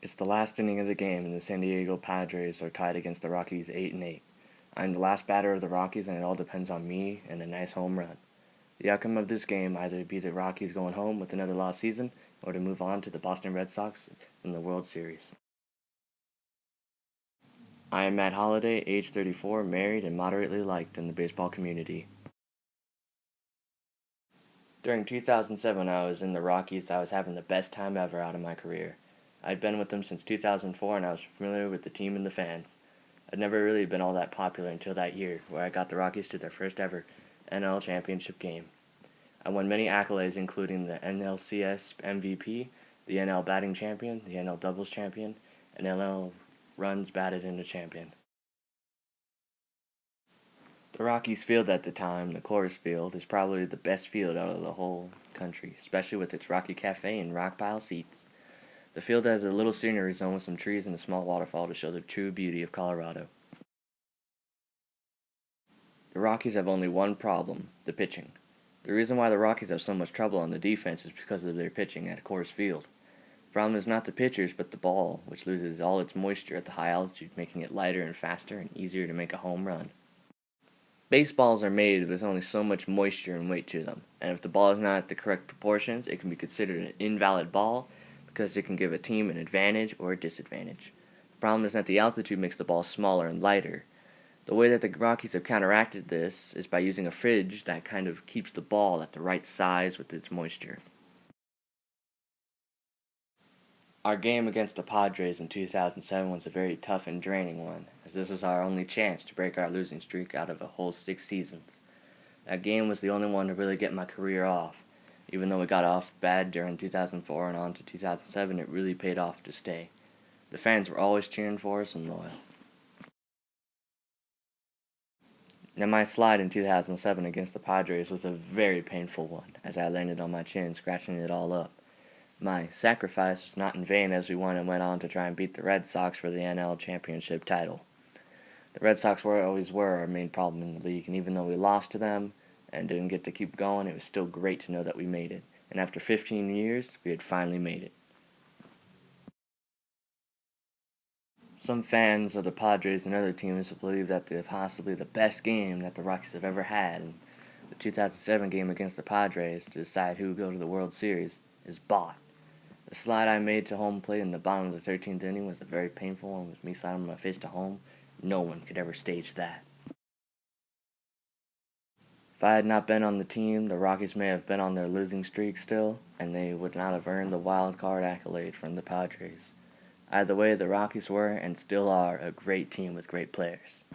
It's the last inning of the game, and the San Diego Padres are tied against the Rockies 8-8. I'm the last batter of the Rockies, and it all depends on me and a nice home run. The outcome of this game either be the Rockies going home with another lost season, or to move on to the Boston Red Sox in the World Series. I am Matt Holliday, age 34, married, and moderately liked in the baseball community. During 2007, I was in the Rockies. I was having the best time ever out of my career. I'd been with them since 2004, and I was familiar with the team and the fans. I'd never really been all that popular until that year, where I got the Rockies to their first ever NL championship game. I won many accolades, including the NLCS MVP, the NL batting champion, the NL doubles champion, and NL runs batted into champion. The Rockies field at the time, the Coors Field, is probably the best field out of the whole country, especially with its Rocky Cafe and rock pile seats. The field has a little scenery zone with some trees and a small waterfall to show the true beauty of Colorado. The Rockies have only one problem, the pitching. The reason why the Rockies have so much trouble on the defense is because of their pitching at Coors Field. The problem is not the pitchers, but the ball, which loses all its moisture at the high altitude, making it lighter and faster and easier to make a home run. Baseballs are made with only so much moisture and weight to them, and if the ball is not at the correct proportions, it can be considered an invalid ball because it can give a team an advantage or a disadvantage. The problem is that the altitude makes the ball smaller and lighter. The way that the Rockies have counteracted this is by using a fridge that kind of keeps the ball at the right size with its moisture. Our game against the Padres in 2007 was a very tough and draining one, as this was our only chance to break our losing streak out of a whole 6 seasons. That game was the only one to really get my career off. Even though it got off bad during 2004 and on to 2007, it really paid off to stay. The fans were always cheering for us and loyal. Now, my slide in 2007 against the Padres was a very painful one, as I landed on my chin, scratching it all up. My sacrifice was not in vain, as we won and went on to try and beat the Red Sox for the NL championship title. The Red Sox always were our main problem in the league, and even though we lost to them and didn't get to keep going, it was still great to know that we made it. And after 15 years, we had finally made it. Some fans of the Padres and other teams believe that the possibly the best game that the Rockies have ever had, and the 2007 game against the Padres to decide who would go to the World Series, is bought. The slide I made to home plate in the bottom of the 13th inning was a very painful one, with me sliding my face to home. No one could ever stage that. If I had not been on the team, the Rockies may have been on their losing streak still, and they would not have earned the wild card accolade from the Padres. Either way, the Rockies were and still are a great team with great players.